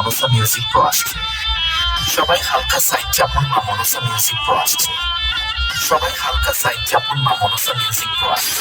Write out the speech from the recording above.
Manasa music প্রোয়াস্ট। সবাই হালকা side চাপুন মা মনসা মিউজিক প্রোয়াস্ট। সবাই হালকা সাইড চাপুন মা মনসা মিউজিক প্রোয়াস্ট।